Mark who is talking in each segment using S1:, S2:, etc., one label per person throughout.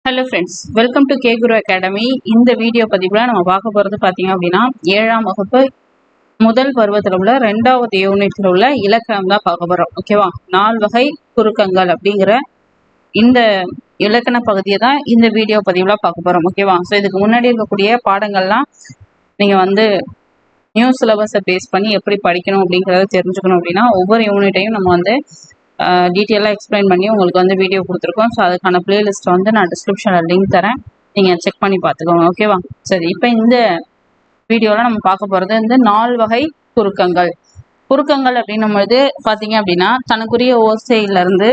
S1: Hello friends, welcome to K Guru academy. இந்த video பதிவில் நம்ம பார்க்க போகிறது பார்த்தீங்க அப்படின்னா 7ஆம் வகுப்பு முதல் பருவத்தில் உள்ள 2வது யூனிட்டில் உள்ள இலக்கணம் தான் பார்க்க போகிறோம். ஓகேவா? 4 வகை குறுக்கங்கள் அப்படிங்கிற இந்த இலக்கண பகுதியை தான் இந்த வீடியோ பதிவில் பார்க்க போகிறோம். ஓகேவா? ஸோ இதுக்கு முன்னாடி இருக்கக்கூடிய பாடங்கள்லாம் நீங்கள் நியூ சிலபஸை பேஸ் பண்ணி எப்படி படிக்கணும் அப்படிங்கிறத தெரிஞ்சுக்கணும் அப்படின்னா ஒவ்வொரு யூனிட்டையும் நம்ம டீட்டெயிலாக எக்ஸ்பிளைன் பண்ணி உங்களுக்கு வீடியோ கொடுத்துருக்கோம். ஸோ அதுக்கான பிளேலிஸ்ட்டை நான் டிஸ்கிரிப்ஷனில் லிங்க் தரேன், நீங்கள் செக் பண்ணி பார்த்துக்கோங்க. ஓகேவா? சரி, இப்போ இந்த வீடியோவில் நம்ம பார்க்க போகிறது 4 வகை குறுக்கங்கள். குறுக்கங்கள் அப்படின்னும் பொழுது பார்த்தீங்க அப்படின்னா தனக்குரிய ஓசையிலேருந்து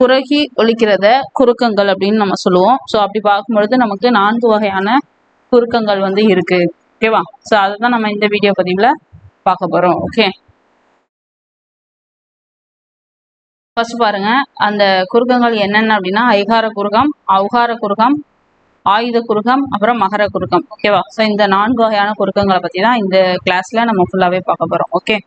S1: குறுகி ஒலிக்கிறத குறுக்கங்கள் அப்படின்னு நம்ம சொல்லுவோம். ஸோ அப்படி பார்க்கும்பொழுது நமக்கு 4 வகையான குறுக்கங்கள் இருக்குது. ஓகேவா? ஸோ அதை தான் நம்ம இந்த வீடியோ பதிவில் பார்க்க போகிறோம். ஓகே, ஃபர்ஸ்ட் பாருங்க, அந்த குறுக்கங்கள் என்னென்ன அப்படின்னா ஐகார குறுக்கம், ஔகார குறுக்கம், ஆயுத குறுக்கம், அப்புறம் மகர குறுக்கம். ஓகேவா? ஸோ இந்த 4 வகையான குறுக்கங்களை பற்றி தான் இந்த கிளாஸ்ல நம்ம ஃபுல்லாகவே பார்க்க போகிறோம். ஓகே,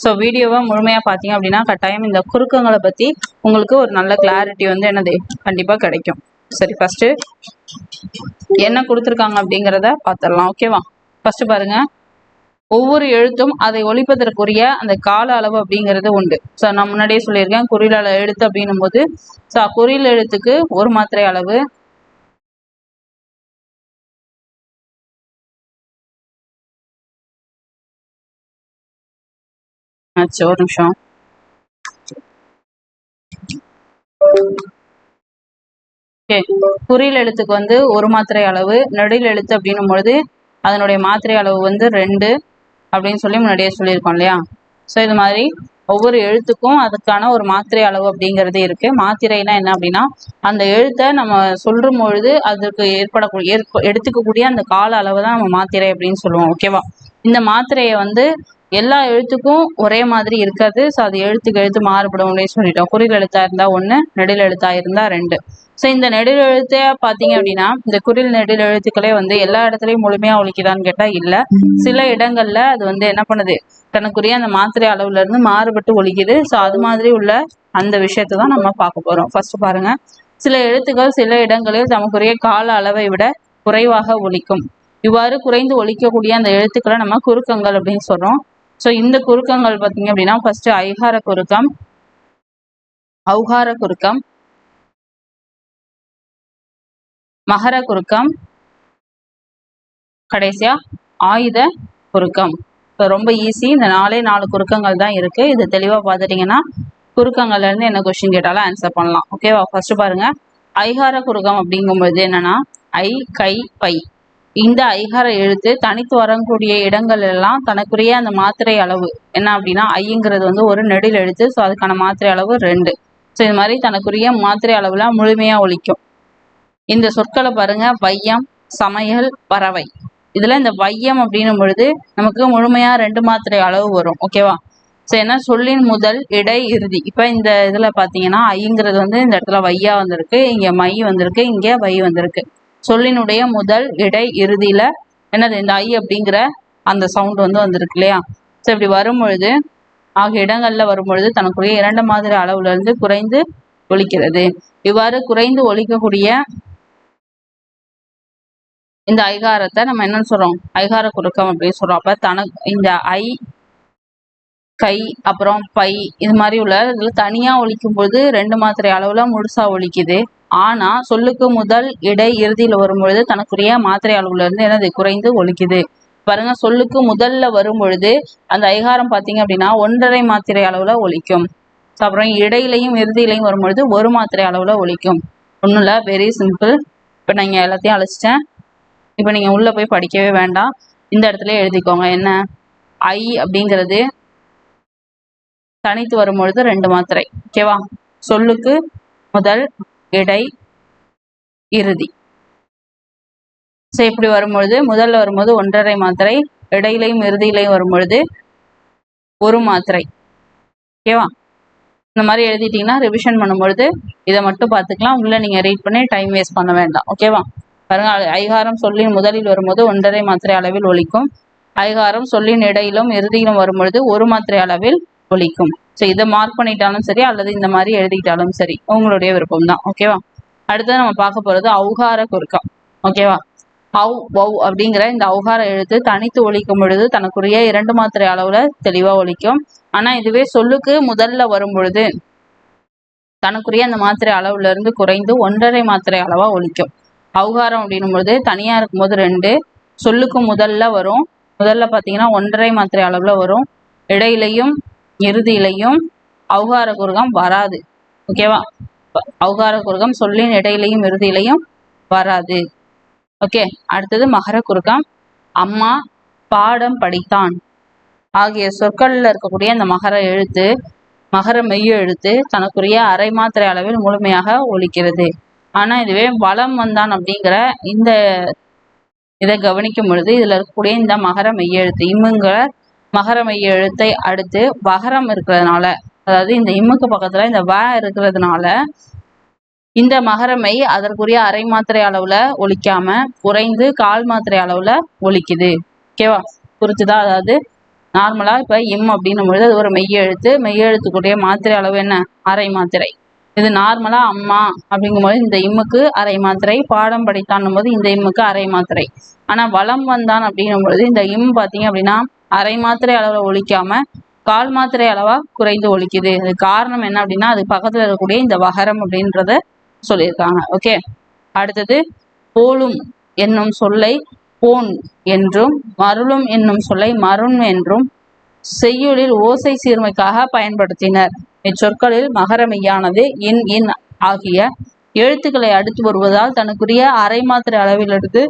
S1: ஸோ வீடியோவை முழுமையாக பார்த்தீங்க அப்படின்னா கட்டாயம் இந்த குறுக்கங்களை பற்றி உங்களுக்கு ஒரு நல்ல கிளாரிட்டி என்னது கண்டிப்பாக கிடைக்கும். சரி, ஃபர்ஸ்ட் என்ன கொடுத்துருக்காங்க அப்படிங்கிறத பார்த்துடலாம். ஓகேவா? ஃபர்ஸ்ட் பாருங்க, ஒவ்வொரு எழுத்தும் அதை ஒழிப்பதற்குரிய அந்த கால அளவு அப்படிங்கிறது உண்டு. ஸோ நான் முன்னாடியே சொல்லியிருக்கேன், குறில் எழுத்து அப்படின்னும் போது குறில் எழுத்துக்கு ஒரு மாத்திரை அளவு, ஒரு நிமிஷம், குறில் எழுத்துக்கு ஒரு மாத்திரை அளவு, நெடில் எழுத்து அப்படின்னும் பொழுது அதனுடைய மாத்திரை அளவு 2 அப்படின்னு சொல்லி முன்னாடியே சொல்லியிருக்கோம் இல்லையா? ஸோ இது மாதிரி ஒவ்வொரு எழுத்துக்கும் அதுக்கான ஒரு மாத்திரை அளவு அப்படிங்கிறது இருக்கு. மாத்திரைனா என்ன அப்படின்னா அந்த எழுத்தை நம்ம சொல்லும் பொழுது அதுக்கு எடுத்துக்கக்கூடிய அந்த கால அளவு தான் நம்ம மாத்திரை அப்படின்னு சொல்லுவோம். ஓகேவா? இந்த மாத்திரையை எல்லா எழுத்துக்கும் ஒரே மாதிரி இருக்காது. ஸோ அது எழுத்துக்கு எழுத்து மாறுபடும் அப்படின்னு சொல்லிட்டோம். குறில் எழுத்தா இருந்தா 1, நெடில் எழுத்தா இருந்தா 2. ஸோ இந்த நெடில் எழுத்தை பார்த்தீங்க அப்படின்னா இந்த குறில் நெடில் எழுத்துக்களே எல்லா இடத்துலையும் முழுமையாக ஒழிக்குதான்னு கேட்டால் இல்லை. சில இடங்கள்ல அது என்ன பண்ணுது, தனக்குரிய அந்த மாத்திரை அளவுல இருந்து மாறுபட்டு ஒழிக்குது. ஸோ அது மாதிரி உள்ள அந்த விஷயத்தை தான் நம்ம பார்க்க போறோம். ஃபர்ஸ்ட் பாருங்க, சில எழுத்துக்கள் சில இடங்களில் தமக்குரிய கால அளவை விட குறைவாக ஒழிக்கும். இவ்வாறு குறைந்து ஒழிக்கக்கூடிய அந்த எழுத்துக்களை நம்ம குறுக்கங்கள் அப்படின்னு சொல்றோம். ஸோ இந்த குறுக்கங்கள் பார்த்தீங்க அப்படின்னா ஃபர்ஸ்ட் ஐகார குறுக்கம், ஔகார குறுக்கம், மகர குறுக்கம், கடைசியா ஆயுத குறுக்கம். ரொம்ப ஈஸி. இந்த 4 குறுக்கங்கள் தான் இருக்கு. இது தெளிவா பார்த்துட்டீங்கன்னா குறுக்கங்கள்ல இருந்து என்ன கொஸ்டின் கேட்டாலும் ஆன்சர் பண்ணலாம். ஓகேவா? ஃபர்ஸ்ட் பாருங்க, ஐகார குறுக்கம் அப்படிங்கும்போது என்னன்னா ஐ, கை, பை, இந்த ஐகார எழுத்து தனித்து வரக்கூடிய இடங்கள் எல்லாம் தனக்குரிய அந்த மாத்திரை அளவு என்ன அப்படின்னா ஐங்கிறது ஒரு நெடில் எழுத்து. ஸோ அதுக்கான மாத்திரை அளவு 2. ஸோ இது மாதிரி தனக்குரிய மாத்திரை அளவுல முழுமையா ஒழிக்கும். இந்த சொற்களை பாருங்க, வையம், சமையல், பறவை. இதுல இந்த வையம் அப்படின்னும் பொழுது நமக்கு முழுமையா 2 மாத்திரை அளவு வரும். ஓகேவா? ஸோ என்ன சொல்லின் முதல், இடை, இறுதி. இப்ப இந்த இதுல பாத்தீங்கன்னா ஐங்கிறது இந்த இடத்துல வையா வந்திருக்கு, இங்க மை வந்திருக்கு, இங்க வை வந்திருக்கு. சொல்லினுடைய முதல், இடை, இறுதியில என்னது இந்த ஐ அப்படிங்கிற அந்த சவுண்ட் வந்திருக்கு இல்லையா? ஸோ இப்படி வரும்பொழுது ஆகிய இடங்கள்ல வரும்பொழுது தனக்குரிய 2 மாதிரி அளவுல இருந்து குறைந்து ஒழிக்கிறது. இவ்வாறு குறைந்து ஒழிக்கக்கூடிய இந்த ஐகாரத்தை நம்ம என்னன்னு சொல்றோம், ஐகார குறுக்கம் அப்படின்னு சொல்றோம். அப்ப இந்த ஐ, கை, அப்புறம் பை, இது மாதிரி உள்ள இதுல தனியா ஒழிக்கும் போது 2 மாத்திரை அளவுல முழுசா ஒழிக்குது. ஆனா சொல்லுக்கு முதல், இடை, இறுதியில வரும்பொழுது தனக்குரிய மாத்திரை அளவுல இருந்து என்னது குறைந்து ஒழிக்குது. பாருங்க, சொல்லுக்கு முதல்ல வரும் பொழுது அந்த ஐகாரம் பாத்தீங்க அப்படின்னா 1.5 மாத்திரை அளவுல ஒழிக்கும். அப்புறம் இடையிலையும் இறுதியிலையும் வரும்பொழுது 1 மாத்திரை அளவுல ஒழிக்கும். ஒன்றும் இல்லை, வெரி சிம்பிள். இப்போ நான் எல்லாத்தையும் அழைச்சிட்டேன். இப்போ நீங்க உள்ள போய் படிக்கவே வேண்டாம், இந்த இடத்துல எழுதிக்கோங்க. என்ன, ஐ அப்படிங்கிறது தனித்து வரும்பொழுது 2 மாத்திரை. ஓகேவா? சொல்லுக்கு முதல், இடை, இறுதி. ஸோ இப்படி வரும்பொழுது முதல்ல வரும்போது 1.5 மாத்திரை, இடையிலையும் இறுதியிலையும் வரும்பொழுது 1 மாத்திரை. ஓகேவா? இந்த மாதிரி எழுதிட்டீங்கன்னா ரிவிஷன் பண்ணும்பொழுது இதை மட்டும் பார்த்துக்கலாம். உள்ள நீங்க ரீட் பண்ணி டைம் வேஸ்ட் பண்ண வேண்டாம். ஓகேவா? பாருங்க, ஐகாரம் சொல்லின் முதலில் வரும்போது 1.5 மாத்திரை அளவில் ஒழிக்கும். ஐகாரம் சொல்லின் இடையிலும் இறுதியிலும் வரும்பொழுது 1 மாத்திரை அளவில் ஒழிக்கும். ஸோ இதை மார்க் பண்ணிட்டாலும் சரி அல்லது இந்த மாதிரி எழுதிக்கிட்டாலும் சரி, உங்களுடைய விருப்பம் தான். ஓகேவா? அடுத்தது நம்ம பார்க்க போறது ஔகார குறுக்கம். ஓகேவா? வௌ அப்படிங்கிற இந்த ஔகார எழுத்து தனித்து ஒலிக்கும் பொழுது தனக்குரிய 2 மாத்திரை அளவுல தெளிவா ஒலிக்கும். ஆனா இதுவே சொல்லுக்கு முதல்ல வரும் பொழுது தனக்குரிய அந்த மாத்திரை அளவுல இருந்து குறைந்து 1.5 மாத்திரை அளவா ஒலிக்கும். ஔகாரம் அப்படின்னும் பொழுது தனியா இருக்கும்போது 2, சொல்லுக்கு முதல்ல வரும். முதல்ல பாத்தீங்கன்னா 1.5 மாத்திரை அளவுல வரும். இடையிலையும் இறுதியிலையும் ஔகார குறுக்கம் வராது. ஓகேவா? ஔகார குறுக்கம் சொல்லின் இடையிலையும் இறுதியிலையும் வராது. ஓகே, அடுத்தது மகர குறுக்கம். அம்மா பாடம் படித்தான் ஆகிய சொற்கள்ல இருக்கக்கூடிய அந்த மகர எழுத்து, மகர மெய் எழுத்து தனக்குரிய அரை மாத்திரை அளவில் முழுமையாக ஒலிக்கிறது. ஆனா இதுவே வலம் வந்தான் அப்படிங்கிற இந்த இதை கவனிக்கும் பொழுது இதுல இருக்கக்கூடிய இந்த மகர மெய் எழுத்து இம்முங்கிற மகர மெய் எழுத்தை அடுத்து வகரம் இருக்கிறதுனால, அதாவது இந்த இம்முக்கு பக்கத்துல இந்த வ இருக்கிறதுனால இந்த மகரமை அதற்குரிய அரை மாத்திரை அளவுல ஒலிக்காம குறைந்து 1/4 மாத்திரை அளவுல ஒலிக்குது. ஓகேவா? புரிச்சுதா? அதாவது நார்மலா இப்ப இம் அப்படின்னும் பொழுது அது ஒரு மெய்யெழுத்துக்குரிய மாத்திரை அளவு என்ன? அரை மாத்திரை. இது நார்மலா அம்மா அப்படிங்கும்போது இந்த இம்முக்கு அரை மாத்திரை, பாடம் படித்தான்னும் போது இந்த இம்முக்கு அரை மாத்திரை. ஆனா வலம் வந்தான் அப்படின்னும் பொழுது இந்த இம் பாத்தீங்க அப்படின்னா அரை மாத்திரை அளவுல ஒலிக்காம 1/4 மாத்திரை அளவா குறைந்து ஒலிக்குது. அது காரணம் என்ன அப்படின்னா அது பக்கத்துல இருக்கக்கூடிய இந்த வகரம் அப்படின்றத சொல்லியிருக்காங்க. ஓகே, அடுத்தது போலும் என்னும் சொல்லை போன் என்றும் மருளும் என்னும் சொல்லை மருண் என்றும் செய்யுளில் ஓசை சீர்மைக்காக பயன்படுத்தினர். இச்சொற்களில் மகர மெய்யானது இன் இன் ஆகிய எழுத்துக்களை அடுத்து வருவதால் தனக்குரிய அரை மாத்திரை அளவிலிருந்து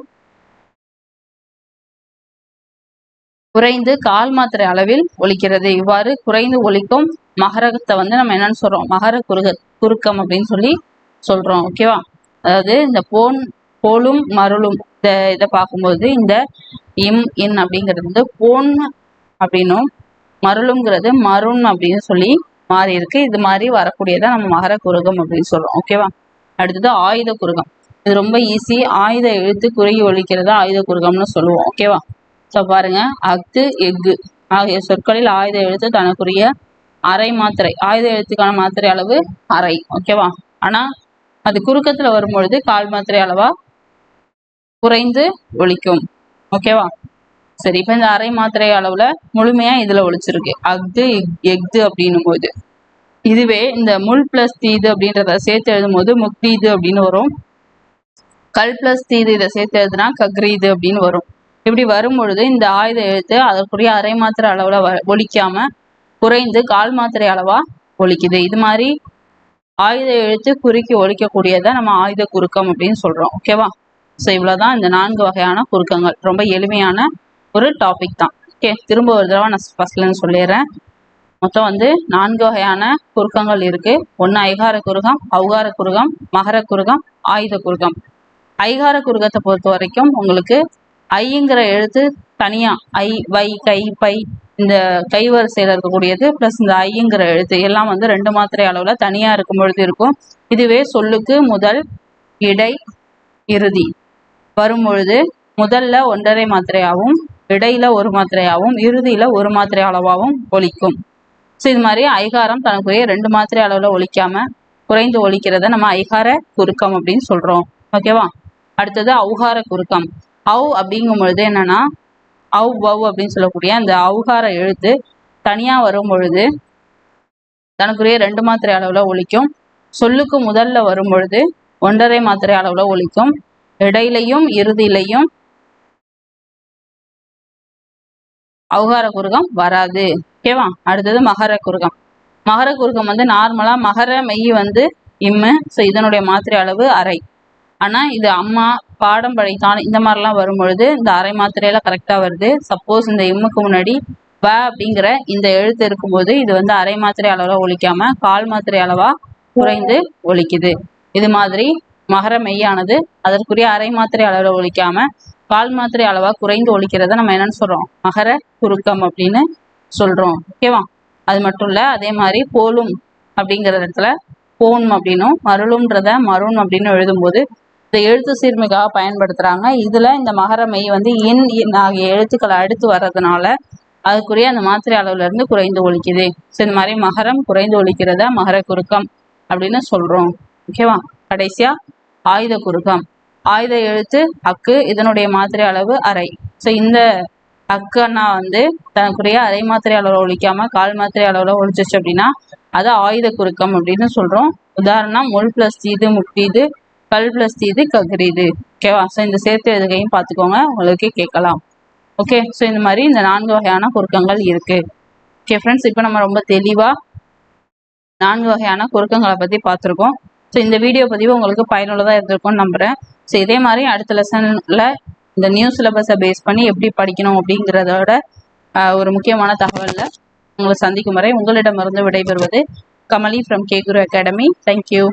S1: குறைந்து 1/4 மாத்திரை அளவில் ஒலிக்கிறது. இவ்வாறு குறைந்து ஒலிக்கும் மகரத்தை நம்ம என்னன்னு சொல்றோம்? மகர குறுக்கம் அப்படின்னு சொல்லி சொல்றோம். ஓகேவா? அதாவது இந்த போலும் மருளும் இதை பார்க்கும்போது இந்த இம் இன் அப்படிங்கிறது வந்து போன் அப்படின்னும் மருளுங்கிறது மருண் அப்படின்னு சொல்லி மாறி இருக்கு. இது மாதிரி வரக்கூடியதை நம்ம மகர குறுக்கம் அப்படின்னு சொல்றோம். ஓகேவா? அடுத்தது ஆயுத குறுக்கம். இது ரொம்ப ஈஸி. ஆயுத எழுத்து குறுகி ஒலிக்கிறதா ஆயுத குறுக்கம்னு சொல்லுவோம். ஓகேவா? ஸோ பாருங்க, அஃது எஃகு ஆகிய சொற்களில் ஆயுத எழுத்து தனக்குரிய அரை மாத்திரை, ஆயுத எழுத்துக்கான மாத்திரை அளவு அரை. ஓகேவா? ஆனா அது குறுக்கத்துல வரும்பொழுது 1/4 மாத்திரை அளவா குறைந்து ஒலிக்கும். ஓகேவா? சரி, இப்ப இந்த அரை மாத்திரை அளவுல முழுமையா இதுல ஒலிச்சிருக்கு அஃது எஃது அப்படின்னும் போது. இதுவே இந்த முள் பிளஸ் தீது அப்படின்றத சேர்த்து எழுதும் போது முக்தீது அப்படின்னு வரும். கல் பிளஸ் தீது இதை சேர்த்து எழுதுனா கக்ரீது அப்படின்னு வரும். இப்படி வரும் பொழுது இந்த ஆயுத எழுத்து அதற்குரிய அரை மாத்திரை அளவுல ஒலிக்காம குறைந்து 1/4 மாத்திரை அளவா ஒலிக்குது. இது மாதிரி ஆயுத எழுத்து குறுக்கி ஒலிக்கக்கூடியதை நம்ம ஆயுத குறுக்கம் அப்படின்னு சொல்றோம். ஓகேவா? ஸோ இவ்வளவுதான் இந்த 4 வகையான குறுக்கங்கள். ரொம்ப எளிமையான ஒரு டாபிக் தான். ஓகே, திரும்ப ஒரு தடவை நான் ஃபர்ஸ்ட்ல இருந்து சொல்லிடுறேன். மொத்தம் வந்து 4 வகையான குறுக்கங்கள் இருக்கு. 1 ஐகார குறுக்கம், ஔகார குறுக்கம், மகர குறுக்கம், ஆயுத குறுக்கம். ஐகார குறுக்கத்தை பொறுத்த வரைக்கும் உங்களுக்கு ஐங்கிற எழுத்து தனியா ஐ, வை, கை, பை இந்த கை வரிசையில இருக்கக்கூடியது பிளஸ் இந்த ஐங்கிற எழுத்து எல்லாம் வந்து 2 மாத்திரை அளவுல தனியா இருக்கும் பொழுது இருக்கும். இதுவே சொல்லுக்கு முதல், இடை, இறுதி வரும் பொழுது முதல்ல 1.5 மாத்திரையாகவும், இடையில 1 மாத்திரையாகவும், இறுதியில 1 மாத்திரை அளவாகவும் ஒலிக்கும். ஸோ இது மாதிரி ஐகாரம் தனக்குரிய 2 மாத்திரை அளவுல ஒலிக்காம குறைந்து ஒலிக்கிறத நம்ம ஐகார குறுக்கம் அப்படின்னு சொல்றோம். ஓகேவா? அடுத்தது ஔகார குறுக்கம். அப்படிங்கும் பொழுது என்னன்னா வவ் அப்படின்னு சொல்லக்கூடிய அந்த ஔகார எழுத்து தனியா வரும் பொழுது தனக்குரிய 2 மாத்திரை அளவுல ஒலிக்கும். சொல்லுக்கு முதல்ல வரும் பொழுது 1.5 மாத்திரை அளவுல ஒலிக்கும். இடையிலையும் இறுதியிலையும் ஔகார குறுக்கம் வராது. ஓகேவா? அடுத்தது மகர குறுக்கம். மகர குறுக்கம் வந்து நார்மலா மகர மெய் வந்து இம்மு. ஸோ இதனுடைய மாத்திரை அளவு அரை. ஆனா இது அம்மா பாடம் படித்தான் இந்த மாதிரிலாம் வரும் பொழுது இந்த அரை மாத்திரையில கரெக்டா வருது. சப்போஸ் இந்த இம்முக்கு முன்னாடி வ அப்படிங்கிற இந்த எழுத்து இருக்கும்போது இது வந்து அரை மாத்திரை அளவா ஒலிக்காம 1/4 மாத்திரை அளவா குறைந்து ஒலிக்குது. இது மாதிரி மகர மெய்யானது அதற்குரிய அரை மாத்திரை அளவுல ஒலிக்காம 1/4 மாத்திரை அளவா குறைந்து ஒலிக்கிறத நம்ம என்னன்னு சொல்றோம்? மகர குறுக்கம் அப்படின்னு சொல்றோம். ஓகேவா? அது மட்டும் இல்ல, அதே மாதிரி போலும் அப்படிங்கிற இடத்துல போன் அப்படின்னும் மருளும்ன்றத மருண் அப்படின்னு எழுதும்போது இந்த எழுத்து சீர்மைக்காக பயன்படுத்துறாங்க. இதுல இந்த மகர மெய் வந்து இன் ஆகிய எழுத்துக்களை அடுத்து வர்றதுனால அதுக்குரிய அந்த மாத்திரை அளவுல இருந்து குறைந்து ஒலிக்குது. ஸோ இந்த மாதிரி மகரம் குறைந்து ஒலிக்கிறத மகர குறுக்கம் அப்படின்னு சொல்றோம். ஓகேவா? கடைசியா ஆயுத குறுக்கம். ஆயுத எழுத்து அக்கு, இதனுடைய மாத்திரை அளவு அரை. ஸோ இந்த அக்கன்னா வந்து தனக்குரிய அரை மாத்திரை அளவில் ஒழிக்காம கால் மாத்திரை அளவில் ஒழிச்சிச்சு அப்படின்னா அது ஆயுத குறுக்கம் அப்படின்னு சொல்றோம். உதாரணம் முள் பிளஸ் தீது முக்தீது, கல் பிளஸ் தீது ககிரிது. ஓகேவா? ஸோ இந்த சேர்த்து எழுதுகையும் பார்த்துக்கோங்க, உங்களுக்கு கேட்கலாம். ஓகே, ஸோ இந்த மாதிரி இந்த 4 வகையான குறுக்கங்கள் இருக்கு. ஓகே ஃப்ரெண்ட்ஸ், இப்போ நம்ம ரொம்ப தெளிவாக 4 வகையான குறுக்கங்களை பற்றி பார்த்துருக்கோம். ஸோ இந்த வீடியோ பதிவு உங்களுக்கு பயனுள்ளதாக இருந்திருக்கும்னு நம்புகிறேன். ஸோ இதே மாதிரி அடுத்த லெசனில் இந்த நியூ சிலபஸை பேஸ் பண்ணி எப்படி படிக்கணும் அப்படிங்கிறதோட ஒரு முக்கியமான தகவலில் உங்களை சந்திக்கும் வரை உங்களிடமிருந்து விடைபெறுவது Kamali from K Guru academy. Thank you.